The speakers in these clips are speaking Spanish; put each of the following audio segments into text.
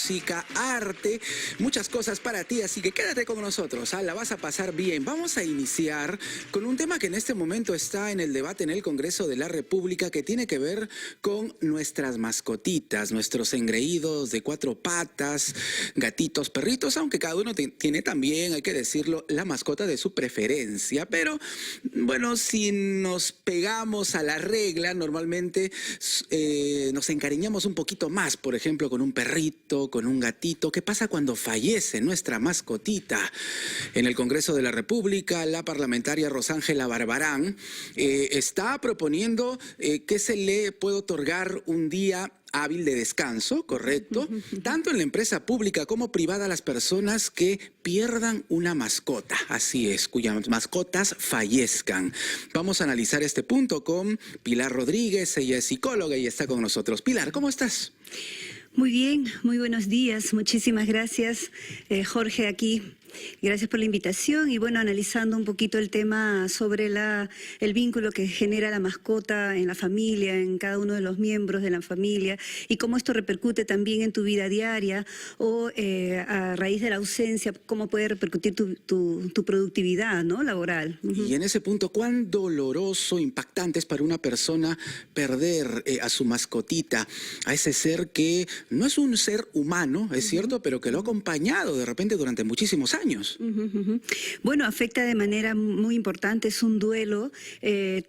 música, arte, muchas cosas para ti, así que quédate con nosotros, la vas a pasar bien. Vamos a iniciar con un tema que en este momento está en el debate en el Congreso de la República, que tiene que ver con nuestras mascotitas, nuestros engreídos de cuatro patas, gatitos, perritos, aunque cada uno tiene también, hay que decirlo, la mascota de su preferencia. Pero bueno, si nos pegamos a la regla, normalmente nos encariñamos un poquito más, por ejemplo, con un perrito, con un gatito. ¿Qué pasa cuando fallece nuestra mascotita? En el Congreso de la República, la parlamentaria Rosángela Barbarán está proponiendo que se le pueda otorgar un día hábil de descanso, correcto, tanto en la empresa pública como privada a las personas que pierdan una mascota, así es, cuyas mascotas fallezcan. Vamos a analizar este punto con Pilar Rodríguez, ella es psicóloga y está con nosotros. Pilar, ¿cómo estás? Muy bien, muy buenos días, muchísimas gracias, Jorge, aquí. Gracias por la invitación y bueno, analizando un poquito el tema sobre el vínculo que genera la mascota en la familia, en cada uno de los miembros de la familia y cómo esto repercute también en tu vida diaria o a raíz de la ausencia, cómo puede repercutir tu productividad, ¿no?, laboral. Y en ese punto, ¿cuán doloroso, impactante es para una persona perder a su mascotita, a ese ser que no es un ser humano, es cierto, pero que lo ha acompañado de repente durante muchísimos años? Bueno, afecta de manera muy importante, es un duelo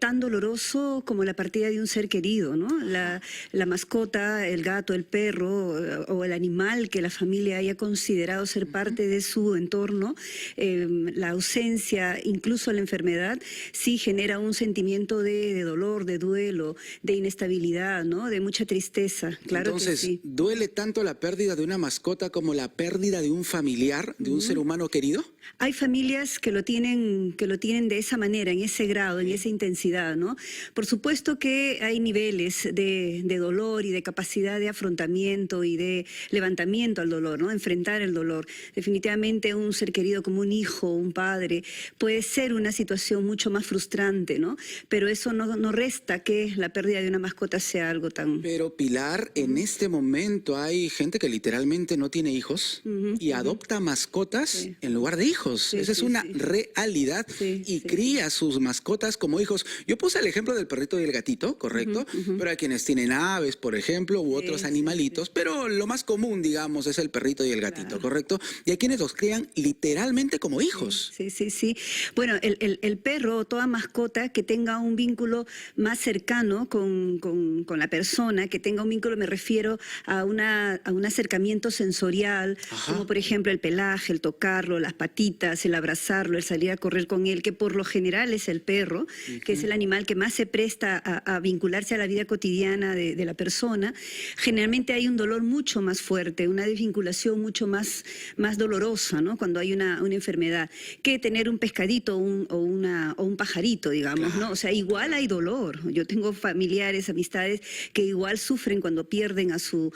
tan doloroso como la partida de un ser querido, ¿no? La mascota, el gato, el perro o el animal que la familia haya considerado ser parte de su entorno, la ausencia, incluso la enfermedad, sí genera un sentimiento de dolor, de duelo, de inestabilidad, ¿no?, de mucha tristeza. Claro. Entonces, que sí. ¿duele tanto la pérdida de una mascota como la pérdida de un familiar, de un ser humano querido? Hay familias que lo tienen de esa manera, en ese grado, en esa intensidad, ¿no? Por supuesto que hay niveles de dolor y de capacidad de afrontamiento y de levantamiento al dolor, ¿no? Enfrentar el dolor. Definitivamente un ser querido como un hijo, un padre, puede ser una situación mucho más frustrante, ¿no? Pero eso no resta que la pérdida de una mascota sea algo tan... Pero Pilar, en este momento hay gente que literalmente no tiene hijos y adopta mascotas en lugar de hijos. Esa es una realidad y cría sus mascotas como hijos. Yo puse el ejemplo del perrito y el gatito, correcto, pero hay quienes tienen aves, por ejemplo, u otros animalitos, pero lo más común, digamos, es el perrito y el gatito, correcto, y hay quienes los crían literalmente como hijos. Sí. Bueno, el perro o toda mascota que tenga un vínculo más cercano con la persona, que tenga un vínculo, me refiero a un acercamiento sensorial, como por ejemplo el pelaje, el tocarlo, las patitas, el abrazarlo, el salir a correr con él, que por lo general es el perro, que es el animal que más se presta a vincularse a la vida cotidiana de la persona. Generalmente hay un dolor mucho más fuerte, una desvinculación mucho más dolorosa, ¿no?, cuando hay una enfermedad, que tener un pescadito o un pajarito, digamos, ¿no? O sea, igual hay dolor. Yo tengo familiares, amistades que igual sufren cuando pierden a su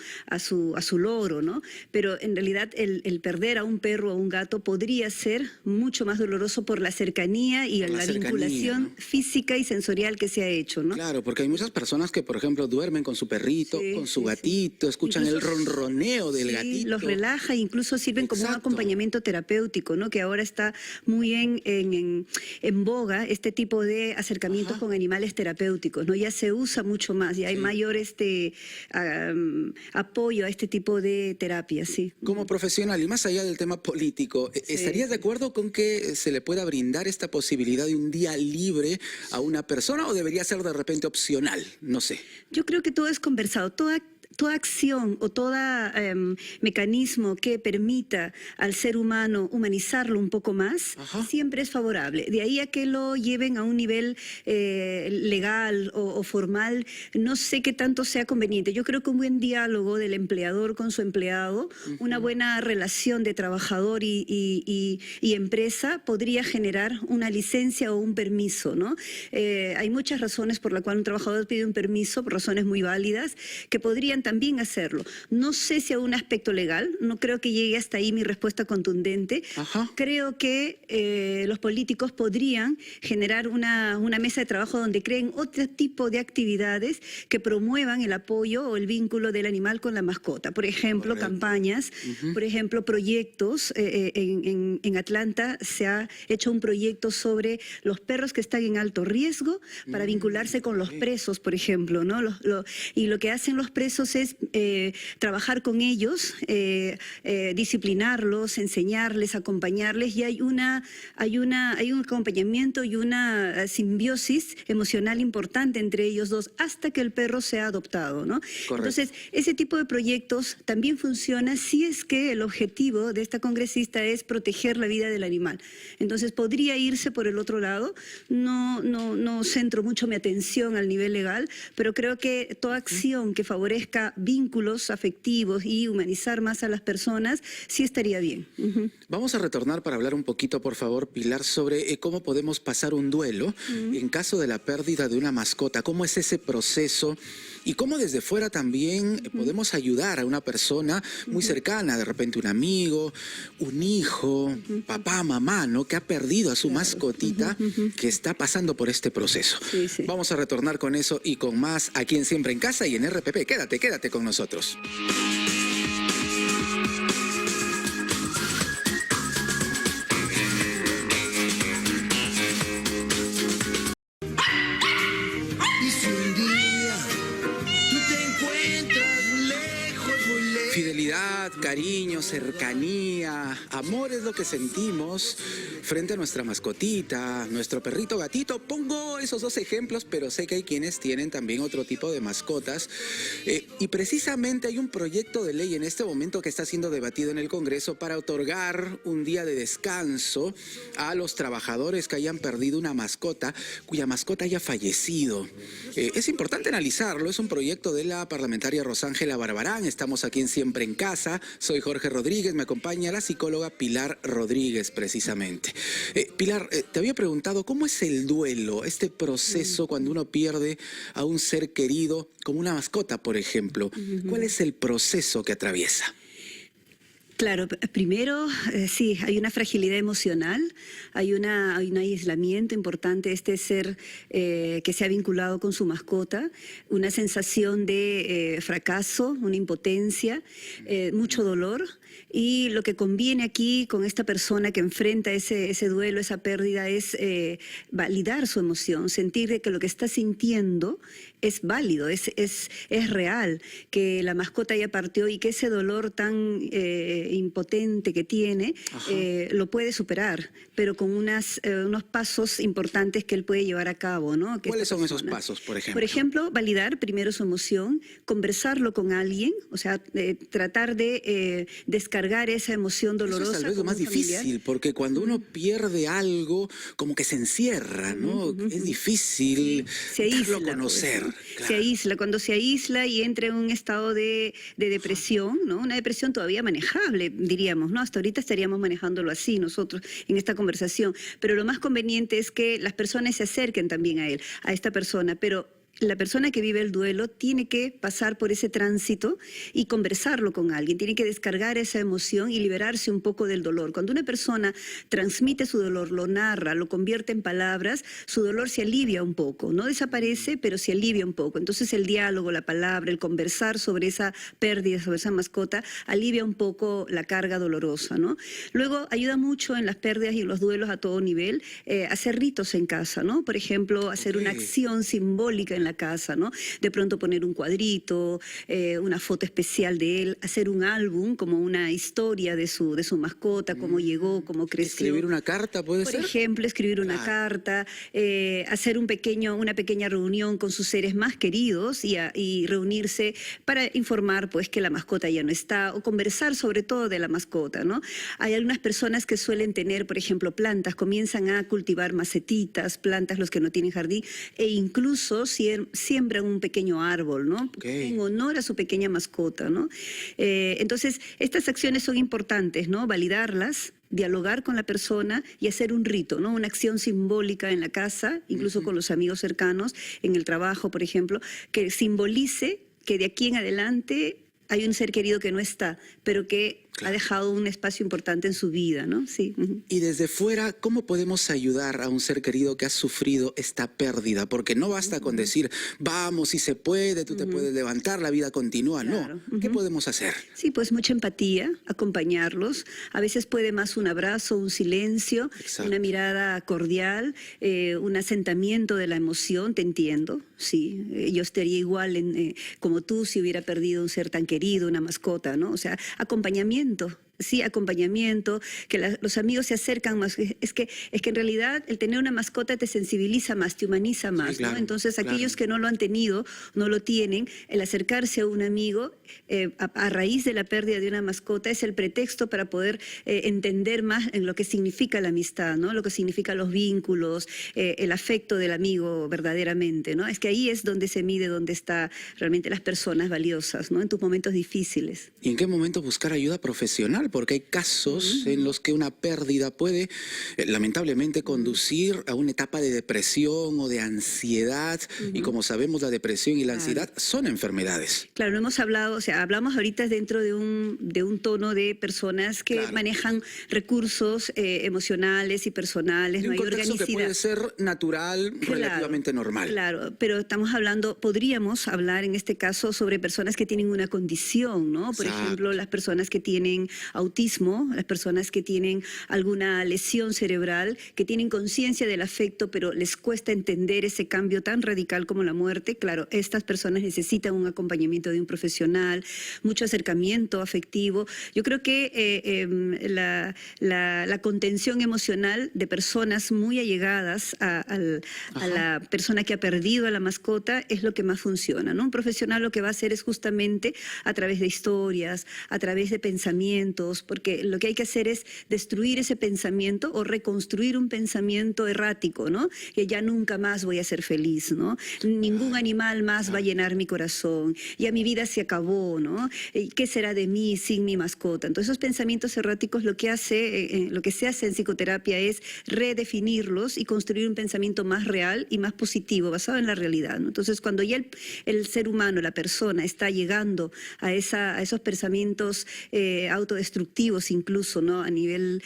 loro, ¿no? Pero en realidad el perder a un perro o un gato podría ser mucho más doloroso por la cercanía y la vinculación, ¿no?, física y sensorial que se ha hecho, ¿no? Claro, porque hay muchas personas que, por ejemplo, duermen con su perrito, con su gatito, escuchan incluso el ronroneo del gatito. Los relaja, incluso sirven como un acompañamiento terapéutico, ¿no?, que ahora está muy en boga este tipo de acercamientos con animales terapéuticos, ¿no? Ya se usa mucho más, ya hay mayor apoyo a este tipo de terapias, sí. Como profesional y más allá del tema político, ¿estarías de acuerdo con que se le pueda brindar esta posibilidad de un día libre a una persona o debería ser de repente opcional? No sé. Yo creo que todo es conversado, toda acción o todo mecanismo que permita al ser humano humanizarlo un poco más, siempre es favorable. De ahí a que lo lleven a un nivel legal o formal, no sé qué tanto sea conveniente. Yo creo que un buen diálogo del empleador con su empleado, una buena relación de trabajador y empresa podría generar una licencia o un permiso, ¿no? Hay muchas razones por las cuales un trabajador pide un permiso, por razones muy válidas, que podrían podrían también hacerlo. No sé si a un aspecto legal, no creo que llegue hasta ahí mi respuesta contundente. Ajá. Creo que los políticos podrían generar una mesa de trabajo donde creen otro tipo de actividades que promuevan el apoyo o el vínculo del animal con la mascota. Por ejemplo, Correcto. campañas, por ejemplo, proyectos. En Atlanta se ha hecho un proyecto sobre los perros que están en alto riesgo para vincularse con los presos, por ejemplo, ¿no? Y lo que hacen los presos es trabajar con ellos, disciplinarlos, enseñarles, acompañarles, y hay un acompañamiento y una simbiosis emocional importante entre ellos dos hasta que el perro sea adoptado, ¿no? Correcto. Entonces, ese tipo de proyectos también funciona si es que el objetivo de esta congresista es proteger la vida del animal. Entonces, podría irse por el otro lado. No centro mucho mi atención al nivel legal, pero creo que toda acción que favorezca vínculos afectivos y humanizar más a las personas, sí estaría bien. Vamos a retornar para hablar un poquito, por favor, Pilar, sobre cómo podemos pasar un duelo en caso de la pérdida de una mascota. ¿Cómo es ese proceso? Y cómo desde fuera también podemos ayudar a una persona muy cercana, de repente un amigo, un hijo, papá, mamá, ¿no? Que ha perdido a su mascotita, que está pasando por este proceso. Sí, sí. Vamos a retornar con eso y con más aquí en Siempre en Casa y en RPP. Quédate con nosotros. Y si un día tú te encuentras muy lejos, Fidelidad, cariño, cercanía, amor es lo que sentimos frente a nuestra mascotita, nuestro perrito, gatito. Pongo esos dos ejemplos, pero sé que hay quienes tienen también otro tipo de mascotas. Y precisamente hay un proyecto de ley en este momento que está siendo debatido en el Congreso para otorgar un día de descanso a los trabajadores que hayan perdido una mascota, cuya mascota haya fallecido. Es importante analizarlo, es un proyecto de la parlamentaria Rosángela Barbarán. Estamos aquí en Siempre en Casa. Soy Jorge Rodríguez, me acompaña la psicóloga Pilar Rodríguez, precisamente. Pilar, te había preguntado, ¿cómo es el duelo, este proceso cuando uno pierde a un ser querido, como una mascota, por ejemplo? ¿Cuál es el proceso que atraviesa? Claro, primero, sí, hay una fragilidad emocional, hay un aislamiento importante, este ser que se ha vinculado con su mascota, una sensación de fracaso, una impotencia, mucho dolor. Y lo que conviene aquí con esta persona que enfrenta ese duelo, esa pérdida, es validar su emoción, sentir que lo que está sintiendo es válido, es real, que la mascota ya partió y que ese dolor tan impotente que tiene lo puede superar, pero con unos pasos importantes que él puede llevar a cabo, ¿no? ¿Cuáles son esos pasos, por ejemplo? Por ejemplo, validar primero su emoción, conversarlo con alguien, o sea, tratar de descargar esa emoción dolorosa. Eso es tal vez lo más difícil, porque cuando uno pierde algo, como que se encierra, ¿no? Es difícil darlo a conocer. Claro. Se aísla, cuando se aísla y entra en un estado de depresión, ¿no? Una depresión todavía manejable, diríamos, ¿no? Hasta ahorita estaríamos manejándolo así nosotros en esta conversación, pero lo más conveniente es que las personas se acerquen también a él, a esta persona, pero la persona que vive el duelo tiene que pasar por ese tránsito y conversarlo con alguien, tiene que descargar esa emoción y liberarse un poco del dolor. Cuando una persona transmite su dolor, lo narra, lo convierte en palabras, su dolor se alivia un poco, no desaparece, pero se alivia un poco. Entonces el diálogo, la palabra, el conversar sobre esa pérdida, sobre esa mascota, alivia un poco la carga dolorosa, ¿no? Luego ayuda mucho en las pérdidas y en los duelos a todo nivel, hacer ritos en casa, ¿no? Por ejemplo, hacer una acción simbólica en la casa, ¿no? De pronto poner un cuadrito, una foto especial de él, hacer un álbum como una historia de su mascota, cómo llegó, cómo creció. ¿Escribir una carta puede ser? Por ejemplo, escribir una carta, hacer una pequeña reunión con sus seres más queridos y reunirse para informar pues que la mascota ya no está, o conversar sobre todo de la mascota, ¿no? Hay algunas personas que suelen tener, por ejemplo, plantas, comienzan a cultivar macetitas, plantas los que no tienen jardín, e incluso siembran un pequeño árbol, ¿no? En honor a su pequeña mascota, ¿no? Entonces, estas acciones son importantes, ¿no? Validarlas, dialogar con la persona y hacer un rito, ¿no? Una acción simbólica en la casa, incluso con los amigos cercanos, en el trabajo, por ejemplo, que simbolice que de aquí en adelante hay un ser querido que no está, pero que ha dejado un espacio importante en su vida, ¿no? Sí. Y desde fuera, ¿cómo podemos ayudar a un ser querido que ha sufrido esta pérdida? Porque no basta con decir, vamos, si se puede, tú te puedes levantar, la vida continúa. Claro. No. ¿Qué podemos hacer? Sí, pues mucha empatía, acompañarlos. A veces puede más un abrazo, un silencio, Exacto. una mirada cordial, un asentamiento de la emoción, te entiendo, sí. Yo estaría igual como tú si hubiera perdido un ser tan querido, una mascota, ¿no? O sea, acompañamiento. Sí, acompañamiento, que los amigos se acercan más. Es que en realidad el tener una mascota te sensibiliza más, te humaniza más, claro, ¿no? Entonces claro. aquellos que no lo han tenido, no lo tienen, el acercarse a un amigo a raíz de la pérdida de una mascota es el pretexto para poder entender más en lo que significa la amistad, ¿no? Lo que significan los vínculos, el afecto del amigo verdaderamente, ¿no? Es que ahí es donde se mide, donde están realmente las personas valiosas, ¿no? En tus momentos difíciles. ¿Y en qué momento buscar ayuda profesional? Porque hay casos en los que una pérdida puede lamentablemente conducir a una etapa de depresión o de ansiedad. Y como sabemos, la depresión y la ansiedad son enfermedades. Claro, no hemos hablado, o sea, hablamos ahorita dentro de un tono de personas que manejan recursos emocionales y personales, De no un hay contexto que puede organicidad. ser natural, relativamente normal. Claro, pero estamos hablando, podríamos hablar en este caso sobre personas que tienen una condición, ¿no? Por Exacto. ejemplo, las personas que tienen autismo, las personas que tienen alguna lesión cerebral, que tienen conciencia del afecto, pero les cuesta entender ese cambio tan radical como la muerte. Claro, estas personas necesitan un acompañamiento de un profesional, mucho acercamiento afectivo. Yo creo que la contención emocional de personas muy allegadas a la persona que ha perdido a la mascota es lo que más funciona, ¿no? Un profesional lo que va a hacer es justamente a través de historias, a través de pensamientos, porque lo que hay que hacer es destruir ese pensamiento o reconstruir un pensamiento errático, ¿no? Que ya nunca más voy a ser feliz, ¿no? Ningún animal más va a llenar mi corazón, ya mi vida se acabó, ¿no? ¿Qué será de mí sin mi mascota? Entonces esos pensamientos erráticos lo que se hace en psicoterapia es redefinirlos y construir un pensamiento más real y más positivo, basado en la realidad, ¿no? Entonces cuando ya el ser humano, la persona, está llegando a esos pensamientos autodestructivos incluso, ¿no? A nivel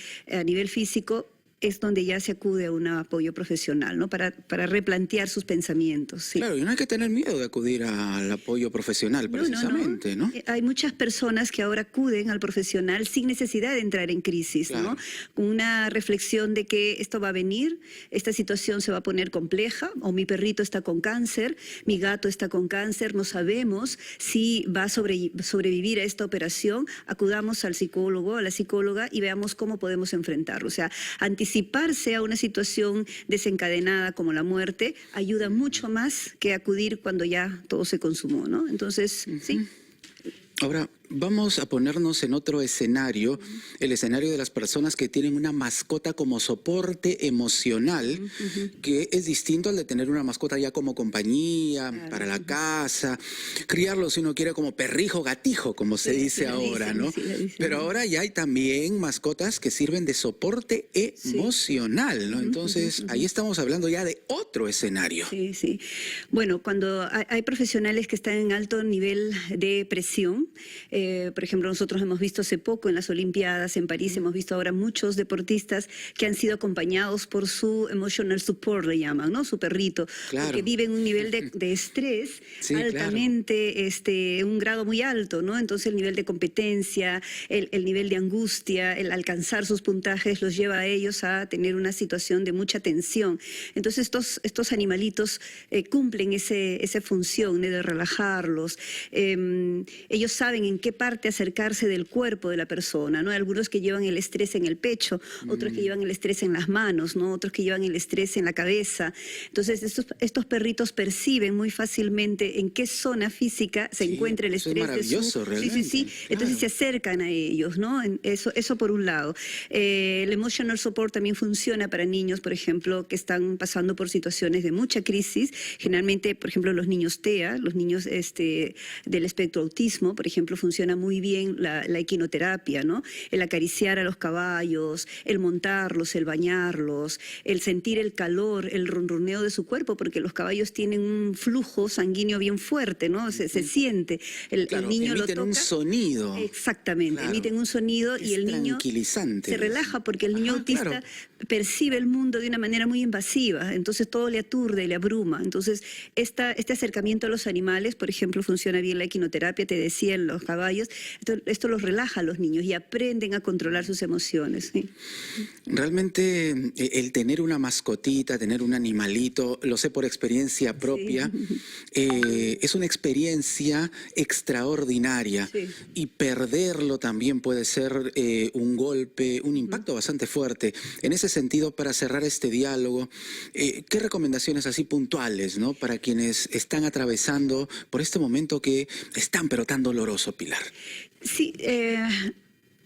físico, es donde ya se acude a un apoyo profesional, ¿no? Para replantear sus pensamientos. Sí. Claro, y no hay que tener miedo de acudir al apoyo profesional, precisamente, ¿no? Hay muchas personas que ahora acuden al profesional sin necesidad de entrar en crisis, Claro. ¿no? Con una reflexión de que esto va a venir, esta situación se va a poner compleja, o mi perrito está con cáncer, mi gato está con cáncer, no sabemos si va a sobrevivir a esta operación, acudamos al psicólogo, a la psicóloga y veamos cómo podemos enfrentarlo. O sea, anticiparse a una situación desencadenada como la muerte ayuda mucho más que acudir cuando ya todo se consumó, ¿no? Entonces, sí. Ahora, vamos a ponernos en otro escenario, el escenario de las personas que tienen una mascota como soporte emocional, que es distinto al de tener una mascota ya como compañía, para la casa, criarlo si uno quiere como perrijo, gatijo, como se dice ahora, ¿no? Pero ahora ya hay también mascotas que sirven de soporte emocional, ¿no? Entonces, ahí estamos hablando ya de otro escenario. Sí, sí. Bueno, cuando hay profesionales que están en alto nivel de presión, por ejemplo, nosotros hemos visto hace poco en las Olimpiadas en París, hemos visto ahora muchos deportistas que han sido acompañados por su emotional support, le llaman, ¿no? Su perrito, Claro. porque viven un nivel de estrés altamente, un grado muy alto, ¿no? Entonces el nivel de competencia, el nivel de angustia, el alcanzar sus puntajes los lleva a ellos a tener una situación de mucha tensión. Entonces estos animalitos cumplen esa función, ¿no? De relajarlos. Ellos saben en qué parte acercarse del cuerpo de la persona, ¿no? Hay algunos que llevan el estrés en el pecho, otros que llevan el estrés en las manos, ¿no? Otros que llevan el estrés en la cabeza. Entonces estos perritos perciben muy fácilmente en qué zona física se encuentra el estrés. Eso es maravilloso, realmente. Sí. Entonces se acercan a ellos, ¿no? Eso por un lado. El emotional support también funciona para niños, por ejemplo, que están pasando por situaciones de mucha crisis. Generalmente, por ejemplo, los niños TEA, los niños del espectro autismo, por ejemplo, funcionan funciona muy bien la equinoterapia, ¿no? El acariciar a los caballos, el montarlos, el bañarlos, el sentir el calor, el ronroneo de su cuerpo, porque los caballos tienen un flujo sanguíneo bien fuerte, ¿no? Se siente. El niño lo toca. Emiten un sonido. Exactamente, Claro. emiten un sonido y Es el niño tranquilizante. se relaja porque el niño autista Claro. percibe el mundo de una manera muy invasiva, entonces todo le aturde y le abruma. Entonces, este acercamiento a los animales, por ejemplo, funciona bien la equinoterapia, te decía, en los caballos, esto los relaja a los niños y aprenden a controlar sus emociones. ¿Sí? Realmente el tener una mascotita, tener un animalito, lo sé por experiencia propia, es una experiencia extraordinaria. Sí. Y perderlo también puede ser un golpe, un impacto bastante fuerte. En ese sentido, para cerrar este diálogo, ¿qué recomendaciones así puntuales, ¿no? Para quienes están atravesando por este momento que es tan pero tan doloroso, Pilar? Sí,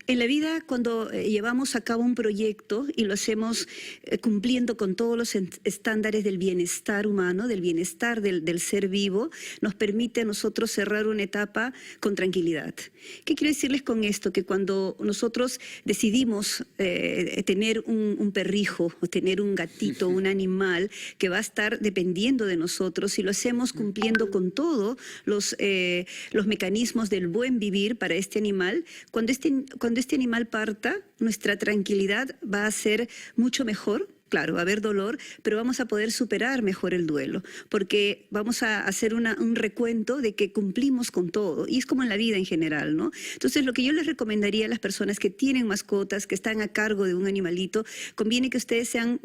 en la vida, cuando llevamos a cabo un proyecto y lo hacemos cumpliendo con todos los estándares del bienestar humano, del bienestar del ser vivo, nos permite a nosotros cerrar una etapa con tranquilidad. ¿Qué quiero decirles con esto? Que cuando nosotros decidimos tener un perrijo o tener un gatito, un animal que va a estar dependiendo de nosotros, y lo hacemos cumpliendo con todos los mecanismos del buen vivir para este animal, cuando este animal parta, nuestra tranquilidad va a ser mucho mejor. Claro, va a haber dolor, pero vamos a poder superar mejor el duelo, porque vamos a hacer un recuento de que cumplimos con todo, y es como en la vida en general, ¿no? Entonces, lo que yo les recomendaría a las personas que tienen mascotas, que están a cargo de un animalito, conviene que ustedes sean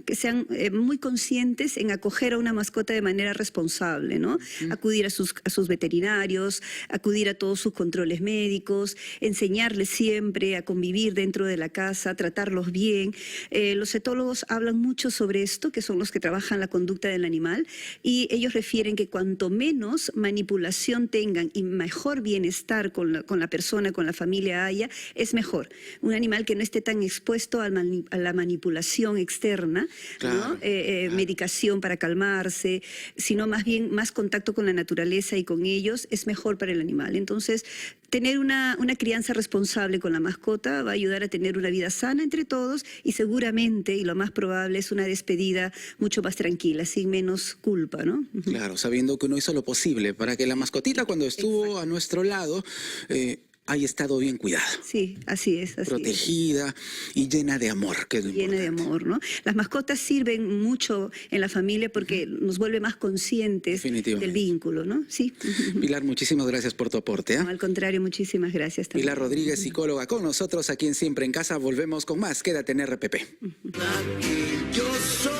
muy conscientes en acoger a una mascota de manera responsable, ¿no? Acudir a sus veterinarios, acudir a todos sus controles médicos, enseñarles siempre a convivir dentro de la casa, tratarlos bien. Los etólogos hablan mucho sobre esto, que son los que trabajan la conducta del animal, y ellos refieren que cuanto menos manipulación tengan y mejor bienestar con la persona, con la familia haya, es mejor. Un animal que no esté tan expuesto a la manipulación externa, Claro, ¿no? Medicación para calmarse, sino más bien más contacto con la naturaleza y con ellos, es mejor para el animal. Entonces, tener una crianza responsable con la mascota va a ayudar a tener una vida sana entre todos, y seguramente, y lo más probable, es una despedida mucho más tranquila, sin menos culpa, ¿no? Claro, sabiendo que uno hizo lo posible para que la mascotita, cuando estuvo a nuestro lado, haya estado bien cuidada, Sí, así es. protegida y llena de amor, que es lo Llena de importante. amor, ¿no? Las mascotas sirven mucho en la familia porque nos vuelve más conscientes Definitivamente. del vínculo, ¿no? Sí. Pilar, muchísimas gracias por tu aporte. No, al contrario, muchísimas gracias también. Pilar Rodríguez, psicóloga, con nosotros aquí en Siempre en Casa. Volvemos con más. Quédate en RPP. Yo soy